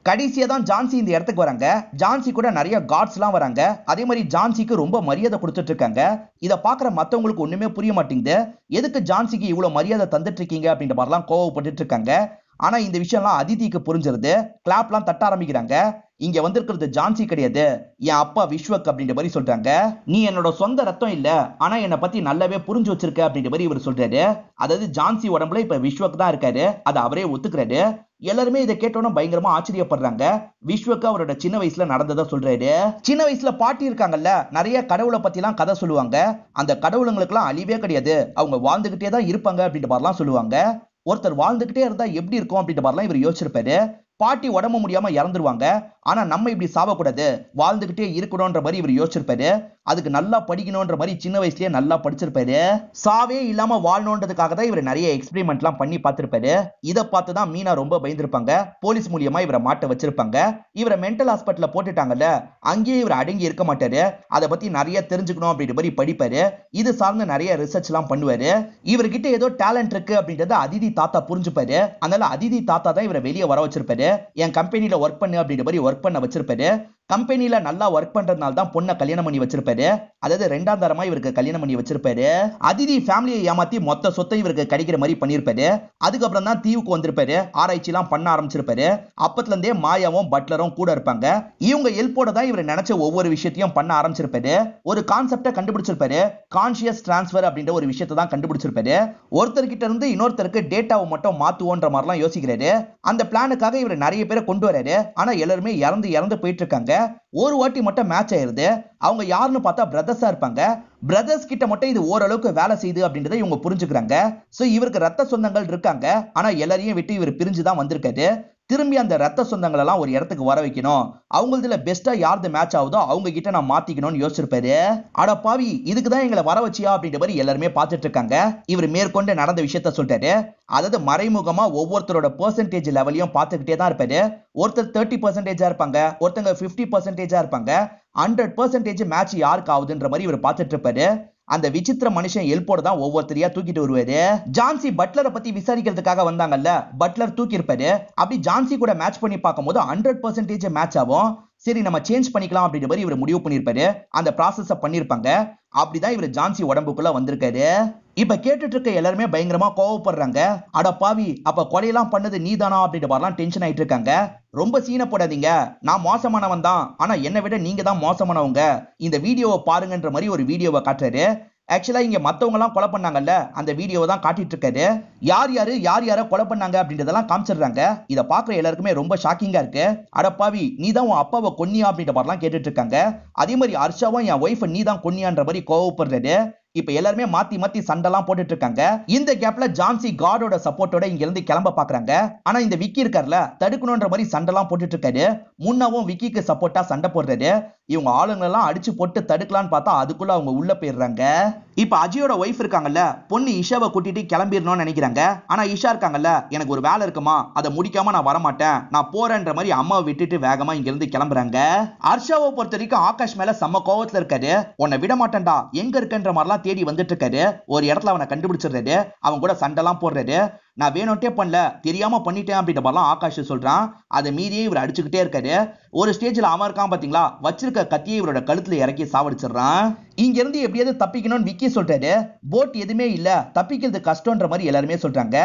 கடைசியா தான் ஜான்சி இந்த இடத்துக்கு வராங்க. ஜான்சி கூட நிறைய காட்ஸ் எல்லாம் வராங்க. அதே மாதிரி ஜான்சிக்கு ரொம்ப மரியாதை கொடுத்துட்டு இருக்காங்க. இத பாக்குற மத்தவங்களுக்கு ஒண்ணுமே புரிய மாட்டேங்குது. எதுக்கு ஜான்சிக்கு இவ்வளவு மரியாதை தந்துட்டு இருக்கீங்க அப்படின்ற மாதிரிலாம் கோவப்பட்டு இருக்காங்க. ஆனா இந்த விஷயம்லாம் அதிதிக்கு புரிஞ்சிருது. கிளாப்லாம் தட்ட ஆரம்பிக்கிறாங்க. இங்க வந்திருக்கிறது ஜான்சி கிடையாது, என் அப்பா விஸ்வக் அப்படின்ற மாதிரி சொல்றாங்க. நீ என்னோட சொந்த ரத்தம் இல்ல, ஆனா என்னை பத்தி நல்லாவே புரிஞ்சு வச்சிருக்க அப்படின்ற மாதிரி இவர் சொல்றாரு. அதாவது ஜான்சி உடம்புல இப்ப விஸ்வக் தான் இருக்காரு, அதை அவரே ஒத்துக்கிறாரு. எல்லாருமே இதை கேட்டோன்னு பயங்கரமா ஆச்சரியப்படுறாங்க. விஸ்வக்கு அவரோட சின்ன வயசுல நடந்ததா சொல்றாரு. சின்ன வயசுல பாட்டி இருக்காங்கல்ல, நிறைய கடவுளை பத்தி எல்லாம் கதை சொல்லுவாங்க. அந்த கடவுளுங்களுக்கு எல்லாம் அழிவே கிடையாது, அவங்க வாழ்ந்துகிட்டே தான் இருப்பாங்க அப்படின்ற மாதிரிலாம் சொல்லுவாங்க. ஒருத்தர் வாழ்ந்துகிட்டே இருந்தா எப்படி இருக்கும் அப்படின்ற மாதிரிலாம் இவர் யோசிச்சிருப்பாரு. பாட்டி உடம்பு முடியாம இறந்துருவாங்க, ஆனா நம்ம இப்படி சாவக்கூடாது, வாழ்ந்துகிட்டே இருக்கணும்ன்ற மாதிரி இவர் யோசிச்சிருப்பாரு. அதுக்கு நல்லா படிக்கணும்ன்ற மாதிரி சின்ன வயசுலயே நல்லா படிச்சிருப்பாரு. சாவே இல்லாம வாழணும்ன்றதுக்காக தான் இவர் நிறைய எக்ஸ்பெரிமெண்ட் எல்லாம் பண்ணி பார்த்திருப்பாரு. இதை பார்த்து தான் மீனா ரொம்ப பயந்துருப்பாங்க. போலீஸ் மூலியமா இவரை மாட்ட வச்சிருப்பாங்க. இவரை மென்டல் ஹாஸ்பிட்டல்ல போட்டுட்டாங்கல்ல, அங்கேயே இவர் அடங்கி இருக்க மாட்டாரு. அதை பத்தி நிறைய தெரிஞ்சுக்கணும் அப்படின்ற மாதிரி படிப்பாரு. இது சார்ந்து நிறைய ரிசர்ச் எல்லாம் பண்ணுவாரு. இவர்கிட்ட ஏதோ டேலண்ட் இருக்கு அப்படின்றத அதிதி தாத்தா புரிஞ்சுப்பாரு. அதனால அதிதி தாத்தா தான் இவரை வெளியே வர வச்சிருப்பாரு. என் கம்பெனில ஒர்க் பண்ணு அப்படின்ற மாதிரி ஒர்க் பண்ண வச்சிருப்பாரு. கம்பெனில நல்லா ஒர்க் பண்றதுனால தான் பொண்ணை கல்யாணம் பண்ணி வச்சிருப்பாரு. அதாவது ரெண்டாம் தரமா இவருக்கு கல்யாணம் பண்ணி வச்சிருப்பாரு. அதிதி ஃபேமிலியை ஏமாத்தி மொத்த சொத்தை இவருக்கு கிடைக்கிற மாதிரி பண்ணிருப்பாரு. அதுக்கப்புறம் தான் தீவுக்கு வந்திருப்பாரு. ஆராய்ச்சி எல்லாம் பண்ண ஆரம்பிச்சிருப்பாரு. அப்பத்துல இருந்தே மாயாவும் பட்லரும் கூட இருப்பாங்க. இவங்க ஹெல்ப்போட தான் இவர் நினைச்ச ஒவ்வொரு விஷயத்தையும் பண்ண ஆரம்பிச்சிருப்பாரு. ஒரு கான்செப்டை கண்டுபிடிச்சிருப்பாரு. கான்சியஸ் டிரான்ஸ்பர் அப்படின்ற ஒரு விஷயத்தை தான் கண்டுபிடிச்சிருப்பாரு. ஒருத்தர்கிட்ட இருந்து இன்னொருத்தருக்கு டேட்டாவை மட்டும் மாத்துவோன்ற மாதிரிலாம் யோசிக்கிறாரு. அந்த பிளானுக்காக இவர் நிறைய பேரை கொண்டு வராரு. ஆனா எல்லாருமே இறந்து போயிட்டு இருக்காங்க. ஒரு வாட்டி மட்டும் மேட்ச் ஆயிருது. அவங்க யாருன்னு பார்த்தா பிரதர்ஸா இருப்பாங்க. பிரதர்ஸ் கிட்ட மட்டும் இது ஓரளவுக்கு வேலை செய்யுது அப்படின்றத இவங்க புரிஞ்சுக்கிறாங்க. சோ இவருக்கு ரத்த சொந்தங்கள் இருக்காங்க. ஆனா எல்லாரையும் விட்டு இவர் பிரிஞ்சுதான் வந்திருக்காரு. திரும்பி அந்த ரத்த சொந்தங்கள் எல்லாம் ஒரு இடத்துக்கு வர வைக்கணும். அவங்களதுல பெஸ்டா யாருது மேட்ச் ஆகுதோ அவங்க கிட்ட நான் மாத்திக்கணும்னு யோசிச்சிருப்பாரு. அட பாவி, இதுக்குதான் எங்களை வர வச்சியா அப்படின்ற மாதிரி எல்லாருமே பார்த்துட்டு இருக்காங்க. இவர் மேற்கொண்டு நடந்த விஷயத்த சொல்லிட்டாரு. அதாவது மறைமுகமா ஒவ்வொருத்தரோட பெர்சன்டேஜ் லெவலையும் பார்த்துக்கிட்டே தான் இருப்பாரு. ஒருத்தர் 30% இருப்பாங்க, ஒருத்தங்க 50% இருப்பாங்க. 100% மேட்ச் யாருக்கு ஆகுதுன்ற மாதிரி இவர் பார்த்துட்டு இருப்பாரு. அந்த விசித்திர மனுஷன் ஹெல்ப்போட தான் ஒவ்வொருத்தரையா தூக்கிட்டு வருவாரு. ஜான்சி பட்லரை பத்தி விசாரிக்கிறதுக்காக வந்தாங்கல்ல, பட்லர் தூக்கி இருப்பாரு. அப்படி ஜான்சி கூட மேட்ச் பண்ணி பார்க்கும்போது 100% மேட்ச் ஆகும். சரி நம்ம சேஞ்ச் பண்ணிக்கலாம் அப்படின்ற மாதிரி இவர் முடிவு பண்ணிருப்பாரு. அந்த ப்ராசஸ பண்ணிருப்பாங்க. அப்படிதான் இவர் ஜான்சி உடம்புக்குள்ள வந்திருக்காரு. இப்ப கேட்டுட்டு இருக்க எல்லாருமே பயங்கரமா கோவப்படுறாங்க. அட பாவி, அப்ப கொலையெல்லாம் பண்ணது நீதானா அப்படின்ற மாதிரிலாம் டென்ஷன் ஆயிட்டு இருக்காங்க. ரொம்ப சீன போடாதீங்க, நான் மோசமானவன் தான், ஆனா என்னை விட நீங்க தான் மோசமானவங்க. இந்த வீடியோவை பாருங்கன்ற மாதிரி ஒரு வீடியோவை காட்டுறாரு. ஆக்சுவலா இங்க மத்தவங்க எல்லாம் கொலை பண்ணாங்கல்ல, அந்த வீடியோவை தான் காட்டிட்டு இருக்காரு. யார் யார கொலை பண்ணாங்க அப்படின்றதெல்லாம் காமிச்சிடுறாங்க. இத பாக்குற எல்லாருக்குமே ரொம்ப ஷாக்கிங்கா இருக்கு. அடப்பாவி, நீ தான் உன் அப்பாவை கொன்னியா அப்படின்ற மாதிரிலாம் கேட்டுட்டு இருக்காங்க. அதே மாதிரி ஹர்ஷாவும் என் ஒய்ஃபை நீ தான் கொன்னியான்ற மாதிரி கோவப்படுறாரு. இப்ப எல்லாருமே மாத்தி சண்டெல்லாம் போட்டுட்டு இருக்காங்க. இந்த கேப்ல ஜான்சி காடோட சப்போர்ட்டோட இங்க இருந்து கிளம்ப பாக்குறாங்க. ஆனா இந்த விக்கி இருக்கார்ல, தடுக்கணும்ன்ற மாதிரி சண்டெல்லாம் போட்டுட்டு இருக்காரு. முன்னாவும் விக்கிக்கு சப்போர்ட்டா சண்டை போடுறாரு. இவங்க ஆளுங்க எல்லாம் அடிச்சு போட்டு தடுக்கலான்னு பார்த்தா அதுக்குள்ள அவங்க உள்ள போயிடுறாங்க. இப்ப அஜயோட ஒய்ஃப் இருக்காங்கல்ல, பொண்ணு இஷாவை கூட்டிட்டு கிளம்பிடணும்னு நினைக்கிறாங்க. ஆனா இஷா இருக்காங்கல்ல, எனக்கு ஒரு வேலை இருக்குமா, அதை முடிக்காம நான் வரமாட்டேன், நான் போறேன்ற மாதிரி அம்மாவை விட்டுட்டு வேகமா இங்க இருந்து கிளம்புறாங்க. ஹர்ஷாவை பொறுத்த வரைக்கும் ஆகாஷ் மேல செம்ம கோவத்துல இருக்காரு. உன்னை விட மாட்டேன்டா, எங்க இருக்குன்ற மாதிரிலாம் தேடி வந்துட்டு இருக்காரு. ஒரு இடத்துல அவனை கண்டுபிடிச்சிடுறாரு. அவன் கூட சண்டைலாம் போடுறாரு. நான் வேணும்ட்டே பண்ணல, தெரியாம பண்ணிட்டேன் அப்படின்ற மாதிரிலாம் ஆகாஷ் சொல்றான். அதை மீறியே இவர் அடிச்சுக்கிட்டே இருக்காரு. ஒரு ஸ்டேஜ்ல அவன் இருக்கான் பாத்தீங்களா, வச்சிருக்க கத்தியை இவரோட கழுத்துல இறக்கி சாவடிச்சிடறான். இங்க இருந்து எப்படியாவது தப்பிக்கணும்னு விக்கி சொல்றாரு. போட் எதுவுமே இல்ல, தப்பிக்கிறது கஷ்டம்ன்ற மாதிரி எல்லாருமே சொல்றாங்க.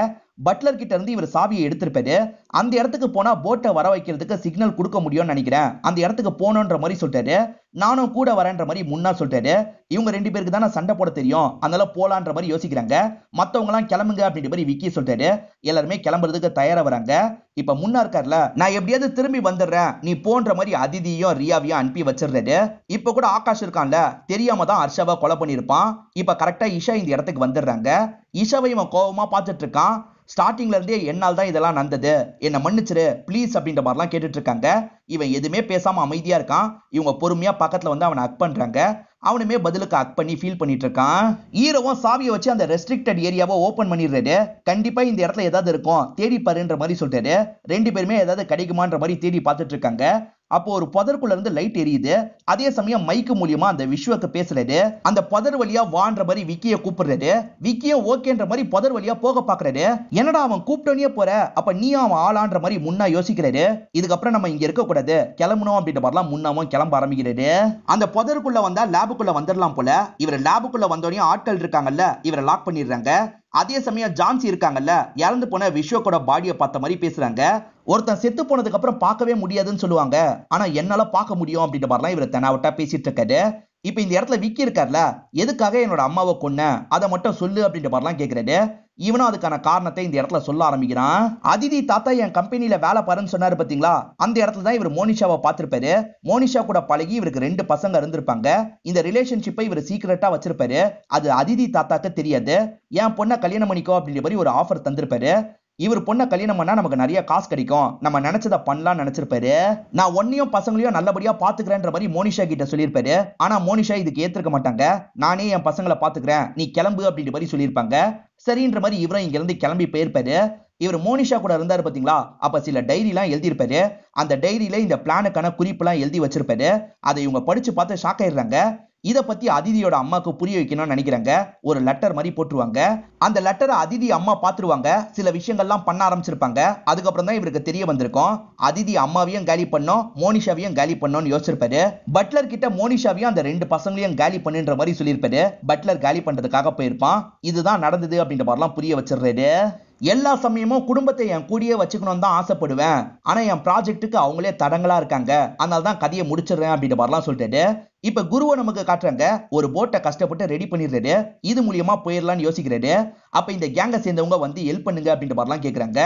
பட்லர் கிட்ட இருந்து இவர் சாவியை எடுத்திருப்பாரு. அந்த இடத்துக்கு போனா போட்டை வர வைக்கிறதுக்கு சிக்னல் கொடுக்க முடியும்னு நினைக்கிறேன், அந்த இடத்துக்கு போனோன்ற மாதிரி சொல்றாரு. நானும் கூட வரேன்ற மாதிரி முன்னா சொல்றாரு. இவங்க ரெண்டு பேருக்கு தானே சண்டை போட தெரியும், அதனால போலான்ற மாதிரி யோசிக்கிறாங்க. மத்தவங்க எல்லாம் கிளம்புங்க அப்படின்ற மாதிரி விக்கி சொல்றாரு. எல்லாருமே கிளம்புறதுக்கு தயாரா வராங்க. இப்ப முன்னா இருக்கார்ல, நான் எப்படியாவது திரும்பி வந்துடுறேன், நீ போன்ற மாதிரி அதிதியும் ரியாவையும் அனுப்பி வச்சிடுறாரு. இப்ப கூட ஆகாஷ் இருக்கான்ல, தெரியாம தான் ஹர்ஷாவை கொலை பண்ணிருப்பான். இப்ப கரெக்டா இஷா இந்த இடத்துக்கு வந்துடுறாங்க. இஷாவை இவன் கோபமா பார்த்துட்டு இருக்கான். ஸ்டார்டிங்ல இருந்தே என்னால் தான் இதெல்லாம் நடந்தது, என்ன மன்னிச்சிரு ப்ளீஸ் அப்படின்ற மாதிரிலாம் கேட்டுட்டு இருக்காங்க. இவன் எதுவுமே பேசாம அமைதியா இருக்கான். இவங்க பொறுமையா பக்கத்துல வந்து அவனை ஹக் பண்றாங்க. அவனுமே பதிலுக்கு ஹக் பண்ணி ஃபீல் பண்ணிட்டு இருக்கான். ஹீரோவும் சாவியை வச்சு அந்த ரெஸ்ட்ரிக்டட் ஏரியாவை ஓபன் பண்ணிடுறாரு. கண்டிப்பா இந்த இடத்துல ஏதாவது இருக்கும், தேடி பாருன்ற மாதிரி சொல்றாரு. ரெண்டு பேருமே ஏதாவது கிடைக்குமான்ற மாதிரி தேடி பார்த்துட்டு இருக்காங்க. அப்போ ஒரு புதருக்குள்ள இருந்து லைட் எரியுது. அதே சமயம் மைக்கு மூலியமா அந்த விஸ்வக்கு பேசுறாரு. அந்த புதர் வழியா வான்ற மாதிரி விக்கிய கூப்பிடுறாரு. விக்கியும் ஓகேன்ற மாதிரி புதர் வழியா போக பாக்குறாரு. என்னடா அவன் கூப்பிட்டோனே போற, அப்ப நீ அவன் ஆளான்ற மாதிரி முன்னா யோசிக்கிறாரு. இதுக்கப்புறம் நம்ம இங்க இருக்க கூடாது, கிளம்பணும் அப்படின்ற மாதிரிலாம் முன்னாவும் கிளம்ப ஆரம்பிக்கிறாரு. அந்த புதருக்குள்ள வந்தா லேபுக்குள்ள வந்துடலாம் போல. இவர் லேபுக்குள்ள வந்தோடனே ஆட்கள் இருக்காங்கல்ல, இவரை லாக் பண்ணிடுறாங்க. அதே சமயம் ஜான்சி இருக்காங்கல்ல, இறந்து போன விஸ்வக்கோட பாடியை பார்த்த மாதிரி பேசுறாங்க. ஒருத்தன் செத்து போனதுக்கு அப்புறம் பார்க்கவே முடியாதுன்னு சொல்லுவாங்க, ஆனா என்னால பார்க்க முடியும் அப்படின்ற மாதிரிலாம் இவர் தெனாவட்டா பேசிட்டு இருக்காரு. இப்ப இந்த இடத்துல விக்கி இருக்கார்ல, எதுக்காக என்னோட அம்மாவை கொன்ன அதை மட்டும் சொல்லு அப்படின்ற மாதிரிலாம் கேட்கிறாரு. இவனும் அதுக்கான காரணத்தை இந்த இடத்துல சொல்ல ஆரம்பிக்கிறான். அதிதி தாத்தா என் கம்பெனில வேலை பாருன்னு சொன்னாரு பாத்தீங்களா, அந்த இடத்துல தான் இவர் மோனிஷாவை பார்த்திருப்பாரு. மோனிஷா கூட பழகி இவருக்கு 2 பசங்க இருந்திருப்பாங்க. இந்த ரிலேஷன்ஷிப்பை இவர் சீக்கிரட்டா வச்சிருப்பாரு. அது அதிதி தாத்தாக்கு தெரியாது. என் பொண்ணை கல்யாணம் பண்ணிக்கோ அப்படின்ற மாதிரி ஒரு ஆஃபர் தந்திருப்பாரு. இவர் பொண்ணை கல்யாணம் பண்ணா நமக்கு நிறைய காசு கிடைக்கும், நம்ம நினைச்சதை பண்ணலாம் நினைச்சிருப்பாரு. நான் ஒன்னையும் பசங்களையும் நல்லபடியா பாத்துக்கிறேன்ற மாதிரி மோனிஷா கிட்ட சொல்லியிருப்பாரு. ஆனா மோனிஷா இதுக்கு ஏத்துக்க மாட்டாங்க. நானே என் பசங்களை பாத்துக்கிறேன், நீ கிளம்பு அப்படின்ற மாதிரி சொல்லியிருப்பாங்க. சரின்ற மாதிரி இவரும் இங்க இருந்து கிளம்பி போயிருப்பாரு. இவர் மோனிஷா கூட இருந்தாரு பாத்தீங்களா, அப்ப சில டைரி எல்லாம் எழுதியிருப்பாரு. அந்த டைரியில இந்த பிளானுக்கான குறிப்பு எல்லாம் எழுதி வச்சிருப்பாரு. அதை இவங்க படிச்சு பார்த்து ஷாக் ஆயிடுறாங்க. இத பத்தி அதிதியோட அம்மாக்கு புரிய வைக்கணும்னு நினைக்கிறாங்க. ஒரு லெட்டர் மாதிரி போட்டுருவாங்க. அந்த லெட்டரை அதிதி அம்மா பாத்துருவாங்க. சில விஷயங்கள்லாம் பண்ண ஆரம்பிச்சிருப்பாங்க. அதுக்கப்புறம் தான் இவருக்கு தெரிய வந்திருக்கும் அதிதி அம்மாவையும் காலி பண்ணோம், மோனிஷாவையும் காலி பண்ணோம்னு யோசிச்சிருப்பாரு. பட்லர் கிட்ட மோனிஷாவையும் அந்த 2 பசங்களையும் காலி பண்ணுன்ற மாதிரி சொல்லியிருப்பாரு. பட்லர் காலி பண்றதுக்காக போயிருப்பான். இதுதான் நடந்தது அப்படின்ற மாதிரிலாம் புரிய வச்சிடுறாரு. எல்லா சமயமும் குடும்பத்தை என் கூடயே வச்சுக்கணும் தான் ஆசைப்படுவேன். ஆனா என் ப்ராஜெக்ட்டுக்கு அவங்களே தடங்களா இருக்காங்க. அதனால தான் கதையை முடிச்சிடுறேன் அப்படின்ற மாதிரிலாம் சொல்லிட்டு இப்ப குருவை நமக்கு காட்டுறாங்க. ஒரு போட்டை கஷ்டப்பட்டு ரெடி பண்ணிடுறாரு. இது மூலியமா போயிடலாம்னு யோசிக்கிறாரு. அப்ப இந்த கேங்க சேர்ந்தவங்க வந்து ஹெல்ப் பண்ணுங்க அப்படின்ற மாதிரிலாம் கேக்குறாங்க.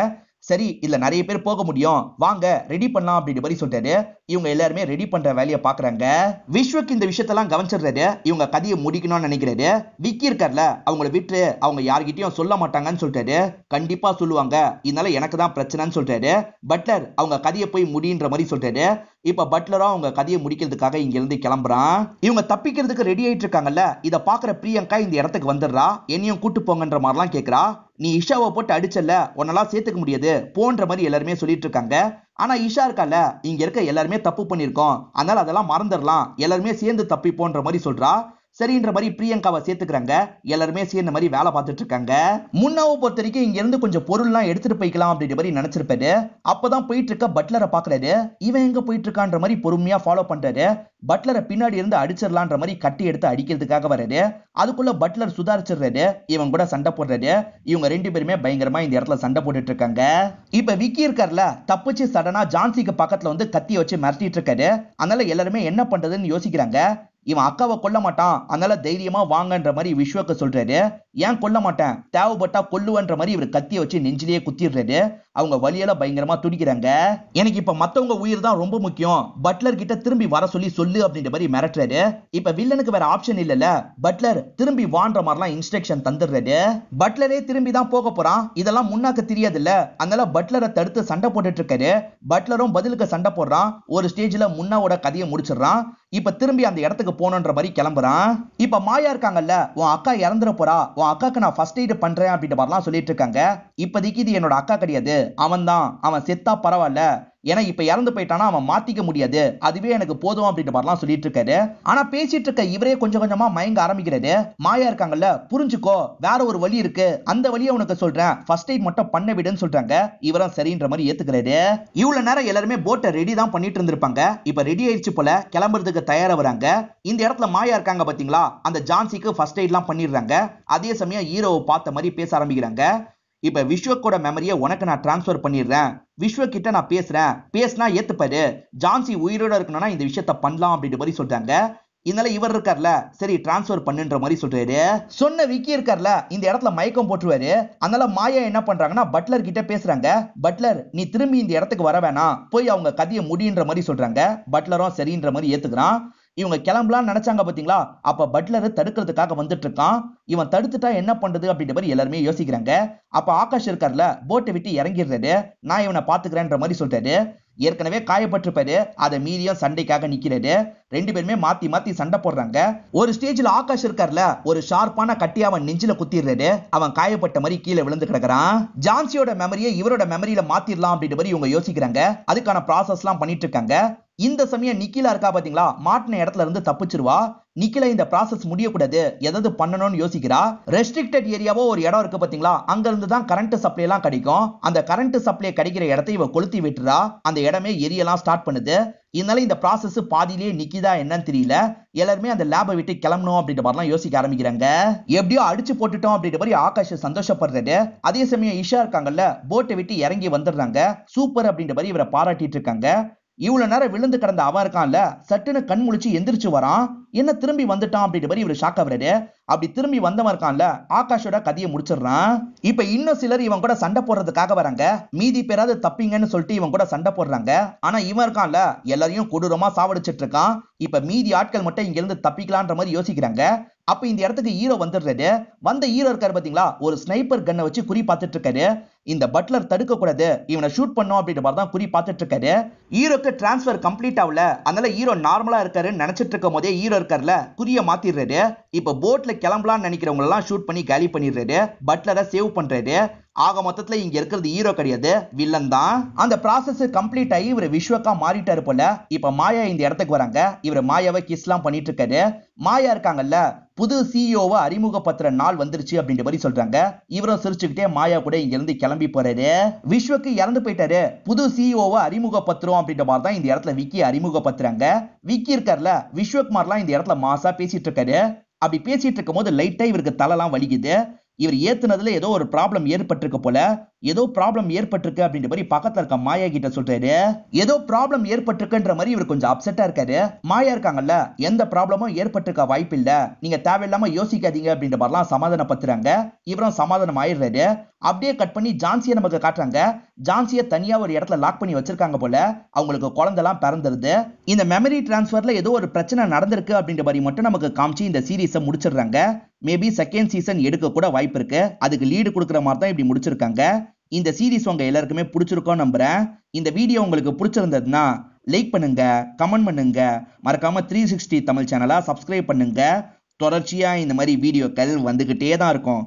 சரி, இல்ல நிறைய பேர் போக முடியும், வாங்க ரெடி பண்ணலாம் அப்படின்ற மாதிரி சொல்றாரு. இவங்க எல்லாருமே ரெடி பண்ற வேலையை பாக்குறாங்க. விஸ்வக் இந்த விஷயத்தெல்லாம் கவனிச்சிடுறாரு. இவங்க கதையை முடிக்கணும்னு நினைக்கிறாரு. விக்கி இருக்கார்ல, அவங்களை விட்டு அவங்க யார்கிட்டயும் சொல்ல மாட்டாங்கன்னு சொல்றாரு. கண்டிப்பா சொல்லுவாங்க, இதனால எனக்கு தான் பிரச்சனைன்னு சொல்றாரு. பட்லர் அவங்க கதையை போய் முடின்ற மாதிரி சொல்றாரு. இப்ப பட்லரும் அவங்க கதையை முடிக்கிறதுக்காக இங்க இருந்து கிளம்புறான். இவங்க தப்பிக்கிறதுக்கு ரெடி ஆயிட்டு இருக்காங்கல்ல, இத பாக்குற பிரியங்கா இந்த இடத்துக்கு வந்துடுறா. என்னையும் கூட்டு போங்கன்ற மாதிரிலாம் கேக்குறா. நீ இஷாவை போட்டு அடிச்சல, உன்னெல்லாம் சேர்த்துக்க முடியாது போன்ற மாதிரி எல்லாருமே சொல்லிட்டு இருக்காங்க. ஆனா இஷா இருக்கால, இங்க இருக்க எல்லாருமே தப்பு பண்ணிருக்கோம், அதனால அதெல்லாம் மறந்துடலாம், எல்லாருமே சேர்ந்து தப்பி போன்ற மாதிரி சொல்றா. சரின்ற மாதிரி பிரியங்காவை சேர்த்துக்கிறாங்க. எல்லாருமே சேர்ந்த மாதிரி வேலை பார்த்துட்டு இருக்காங்க. முன்னாவை பொறுத்த வரைக்கும் இங்க இருந்து கொஞ்சம் பொருள்லாம் எடுத்துட்டு போய்க்கலாம் அப்படின்ற மாதிரி நினைச்சிருப்பாரு. அப்பதான் போயிட்டு இருக்க பட்லரை பாக்குறாரு. இவன் எங்க போயிட்டு இருக்கான்ற மாதிரி பொறுமையா ஃபாலோ பண்றாரு. பட்லரை பின்னாடி இருந்து அடிச்சிடலான்ற மாதிரி கட்டி எடுத்து அடிக்கிறதுக்காக வர்றாரு. அதுக்குள்ள பட்லர் சுதாரிச்சிடுறாரு. இவன் கூட சண்டை போடுறாரு. இவங்க 2 பேருமே பயங்கரமா இந்த இடத்துல சண்டை போட்டுட்டு இருக்காங்க. இப்ப விக்கி இருக்கார்ல, தப்பிச்சு சடனா ஜான்சிக்கு பக்கத்துல வந்து கத்திய வச்சு மிரட்டிட்டு இருக்காரு. அதனால எல்லாருமே என்ன பண்றதுன்னு யோசிக்கிறாங்க. இவன் அக்காவை கொல்ல மாட்டான், அதனால தைரியமா வாங்கன்ற மாதிரி விஸ்வக்கு சொல்றாரு. ஏன் கொல்ல மாட்டேன், தேவைப்பட்டா கொல்லுவன்ற மாதிரி இவர் கத்திய வச்சு நெஞ்சிலேயே குத்திடுறாரு. அவங்க வலியால பயங்கரமா துடிக்கிறாங்க. எனக்கு இப்ப மத்தவங்க உயிர் தான் ரொம்ப முக்கியம், பட்லர் கிட்ட திரும்பி வர சொல்லு அப்படின்ற மாதிரி மிரட்டுறாரு. இப்ப வில்லனுக்கு வேற ஆப்ஷன் இல்லல, பட்லர் திரும்பி வான்ற மாதிரிலாம் இன்ஸ்ட்ரக்ஷன் தந்துடுறாரு. பட்லரே திரும்பி தான் போக போறான். இதெல்லாம் முன்னாக்கு தெரியாது இல்ல, அதனால பட்லரை தடுத்து சண்டை போட்டுட்டு இருக்காரு. பட்லரும் பதிலுக்கு சண்டை போடுறான். ஒரு ஸ்டேஜ்ல முன்னாவோட கதையை முடிச்சிடறான். இப்ப திரும்பி அந்த இடத்துக்கு போனன்ற மாதிரி கிளம்புறான். இப்ப மாயா இருக்காங்கல்ல, உன் அக்கா இறந்துற போறா, உன் அக்காக்கு நான் ஃபர்ஸ்ட் எய்ட் பண்றேன் அப்படின்ற மாதிரிலாம் சொல்லிட்டு இருக்காங்க. இப்போதைக்கு இது என்னோட அக்கா கிடையாது, அவன் செத்தா பரவாயில்ல, ஏன்னா இப்ப இறந்து போயிட்டானா அவன் மாத்திக்க முடியாது, அதுவே எனக்கு போதும் அப்படின்ற மாதிரிலாம் சொல்லிட்டு இருக்காரு. ஆனா பேசிட்டு இருக்க இவரே கொஞ்சம் கொஞ்சமா மயங்க ஆரம்பிக்கிறாரு. மாயா இருக்காங்கல்ல, புரிஞ்சுக்கோ, வேற ஒரு வழி இருக்கு, அந்த வழியை உனக்கு சொல்றேன், ஃபர்ஸ்ட் எய்ட் மட்டும் பண்ண விடுன்னு சொல்றாங்க. இவரும் சரின்ற மாதிரி ஏத்துக்கிறாரு. இவ்வளவு நேரம் எல்லாருமே போட்டை ரெடி தான் பண்ணிட்டு இருந்திருப்பாங்க. இப்ப ரெடி ஆயிடுச்சு போல, கிளம்புறதுக்கு தயாரா வராங்க. இந்த இடத்துல மாயா இருக்காங்க பாத்தீங்களா, அந்த ஜான்சிக்கு ஃபர்ஸ்ட் எய்ட்லாம் பண்ணிடுறாங்க. அதே சமயம் ஹீரோவை பார்த்த மாதிரி பேச ஆரம்பிக்கிறாங்க. இப்ப விஸ்வக்கோட மெமரியை உனக்கு நான் டிரான்ஸ்பர் பண்ணிடுறேன், விஸ்வ கிட்ட நான் பேசினா ஏத்துப்பாரு, ஜான்சி உயிரோட இருக்கணும்னா இந்த விஷயத்த பண்ணலாம் அப்படின்ற மாதிரி சொல்றாங்க. இதனால இவர் இருக்கார்ல, சரி டிரான்ஸ்பர் பண்ணுன்ற மாதிரி சொல்றாரு. சொன்ன விக்கி இருக்கார்ல, இந்த இடத்துல மயக்கம் போட்டுருவாரு. அதனால மாயா என்ன பண்றாங்கன்னா பட்லர் கிட்ட பேசுறாங்க. பட்லர் நீ திரும்பி இந்த இடத்துக்கு வர வேணாம், போய் அவங்க கதையை முடின்ற மாதிரி சொல்றாங்க. பட்லரும் சரின்ற மாதிரி ஏத்துக்கிறான். இவங்க கிளம்பலாம் நினைச்சாங்க பாத்தீங்களா, அப்ப பட்லர் தடுக்கிறதுக்காக வந்துட்டு இருக்கான். இவன் தடுத்துட்டா என்ன பண்றது அப்படின்ற மாதிரி எல்லாருமே யோசிக்கிறாங்க. அப்ப ஆகாஷ் இருக்கார்ல, போட்டை விட்டு இறங்கிடுறாரு. நான் இவனை பாத்துக்கிறேன்ற மாதிரி சொல்றாரு. ஏற்கனவே காயப்பட்டிருப்பாரு, அதை மீறியும் சண்டைக்காக நிக்கிறாரு. 2 பேருமே மாத்தி மாத்தி சண்டை போடுறாங்க. ஒரு ஸ்டேஜ்ல ஆகாஷ் இருக்கார்ல, ஒரு ஷார்ப்பான கட்டி அவன் நெஞ்சில குத்திடுறாரு. அவன் காயப்பட்ட மாதிரி கீழே விழுந்து கிடக்குறான். ஜான்சியோட மெமரியை இவரோட மெமரியில மாத்திரலாம் அப்படின்ற மாதிரி இவங்க யோசிக்கிறாங்க. அதுக்கான ப்ராசஸ் எல்லாம் பண்ணிட்டு இருக்காங்க. இந்த சமயம் நிக்கிலா இருக்கா பாத்தீங்களா, மாட்டின இடத்துல இருந்து தப்பிச்சிருவா. நிக்கிலா இந்த ப்ராசஸ் முடியக்கூடாது, ஏதாவது பண்ணணும்னு யோசிக்கிறா. ரெஸ்ட்ரிக்டட் ஏரியாவோ ஒரு இடம் இருக்கு பாத்தீங்களா, அங்க இருந்து தான் கரண்ட் சப்ளை எல்லாம் கிடைக்கும். அந்த கரண்ட் சப்ளை கிடைக்கிற இடத்தை இவ கொளுத்தி விட்டுறா. அந்த இடமே எரியலாம் ஸ்டார்ட் பண்ணுது. இதனால இந்த ப்ராசஸ் பாதியிலே நிக்கிதா என்னன்னு தெரியல. எல்லாருமே அந்த லேபை விட்டு கிளம்பணும் அப்படின்ற மாதிரிலாம் யோசிக்க ஆரம்பிக்கிறாங்க. எப்படியோ அடிச்சு போட்டுட்டோம் அப்படின்ற மாதிரி ஆகாஷ் சந்தோஷப்படுறாரு. அதே சமயம் இஷா இருக்காங்கல்ல, போட்டை விட்டு இறங்கி வந்துடுறாங்க. சூப்பர் அப்படின்ற மாதிரி இவரை பாராட்டிட்டு இருக்காங்க. இவ்வளவு நேரம் விழுந்து கிடந்த அவன் இருக்கான்ல, சட்டுன்னு கண் முழிச்சு எந்திரிச்சு வரான். என்ன திரும்பி வந்துட்டான் அப்படின்ற மாதிரி இவர் ஷாக் ஆகுறாரு. அப்படி திரும்பி வந்தவன் இருக்கான்ல, ஆகாஷோட கதையை முடிச்சிடுறான். இப்ப இன்னும் சிலர் இவன் கூட சண்டை போடுறதுக்காக வராங்க. மீதி பேராது தப்பிங்கன்னு சொல்லிட்டு இவன் கூட சண்டை போடுறாங்க. ஆனா இவன் இருக்கான்ல, எல்லாரையும் கொடூரமா சாவடிச்சிட்டு இருக்கான். இப்ப மீதி ஆட்கள் மட்டும் இங்க இருந்து தப்பிக்கலான்ற மாதிரி யோசிக்கிறாங்க. அப்ப இந்த இடத்துக்கு ஹீரோ வந்துடுறாரு. வந்த ஹீரோ இருக்காரு பாத்தீங்களா, ஒரு ஸ்னைப்பர் கன்னை வச்சு குறி பார்த்துட்டு இருக்காரு. இந்த பட்லர் தடுக்க கூடாது, இவனை ஷூட் பண்ணும் அப்படின்ற மாதிரி தான் குறி பார்த்துட்டு இருக்காரு. ஹீரோக்கு டிரான்ஸ்பர் கம்ப்ளீட் ஆகல, அதனால ஹீரோ நார்மலா இருக்காருன்னு நினைச்சிட்டு இருக்கும் போதே ஹீரோ இருக்காருல, குறிய மாத்திடுறாரு. இப்ப போட்ல கிளம்பலாம்னு நினைக்கிறவங்க எல்லாம் ஷூட் பண்ணி காலி பண்ணிடுறாரு. பட்லரை சேவ் பண்றாரு. ஆக மொத்தத்துல இங்க இருக்கிறது ஹீரோ கிடையாது, வில்லன் தான். அந்த ப்ராசஸ் கம்ப்ளீட் ஆகி இவர் விஸ்வக்கா மாறிட்டாரு போல. இப்ப மாயா இந்த இடத்துக்கு வராங்க. இவர் மாயாவை கிஸ்லாம் பண்ணிட்டு இருக்காரு. மாயா இருக்காங்கல்ல, புது சிஇஓவை அறிமுகப்படுத்துற நாள் வந்துருச்சு அப்படின்ற மாதிரி சொல்றாங்க. இவரும் சிரிச்சுக்கிட்டே மாயா கூட இங்க இருந்து கிளம்பி போறாரு. விஸ்வக்கு இறந்து போயிட்டாரு, புது சிஇஓவை அறிமுகப்படுத்துறோம் அப்படின்ற மாதிரி தான் இந்த இடத்துல விக்கி அறிமுகப்படுத்துறாங்க. விக்கி இருக்கார்ல, விஸ்வகுமார்லாம் இந்த இடத்துல மாசா பேசிட்டு இருக்காரு. அப்படி பேசிட்டு இருக்கும் போது லைட்டா இவருக்கு தலைலாம் வலிக்குது. இவர் ஏத்துனதுல ஏதோ ஒரு ப்ராப்ளம் ஏற்பட்டிருக்கு போல. ஏதோ ப்ராப்ளம் ஏற்பட்டிருக்கு அப்படின்ற மாதிரி பக்கத்துல இருக்க மாயா கிட்ட சொல்றாரு. ஏதோ ப்ராப்ளம் ஏற்பட்டிருக்குன்ற மாதிரி இவர் கொஞ்சம் அப்செட்டா இருக்காரு. மாயா இருக்காங்கல்ல, எந்த ப்ராப்ளமும் ஏற்பட்டிருக்க வாய்ப்பு இல்ல, நீங்க தேவையில்லாம யோசிக்காதீங்க அப்படின்ற மாதிரிலாம் சமாதானப்படுத்துறாங்க. இவரும் சமாதானம் ஆயிடுறாரு. அப்படியே கட் பண்ணி ஜான்சியை நமக்கு காட்டுறாங்க. ஜான்சியை தனியா ஒரு இடத்துல லாக் பண்ணி வச்சிருக்காங்க போல. அவங்களுக்கு குழந்தைலாம் பிறந்துருது. இந்த மெமரி டிரான்ஸ்ஃபர்ல ஏதோ ஒரு பிரச்சனை நடந்திருக்கு அப்படின்ற மாதிரி மட்டும் நமக்கு காமிச்சு இந்த சீரீஸை முடிச்சிடுறாங்க. மேபி செகண்ட் சீசன் எடுக்க கூட வாய்ப்பு இருக்கு. அதுக்கு லீடு கொடுக்குற மாதிரி தான் இப்படி முடிச்சிருக்காங்க. இந்த சீரீஸ் உங்க எல்லாருக்குமே பிடிச்சிருக்கோம் நம்புறேன். இந்த வீடியோ உங்களுக்கு பிடிச்சிருந்ததுன்னா லைக் பண்ணுங்க, கமெண்ட் பண்ணுங்க, மறக்காம 360 தமிழ் சேனலை சப்ஸ்கிரைப் பண்ணுங்க. தொடர்ச்சியா இந்த மாதிரி வீடியோக்கள் வந்துகிட்டே தான் இருக்கும்.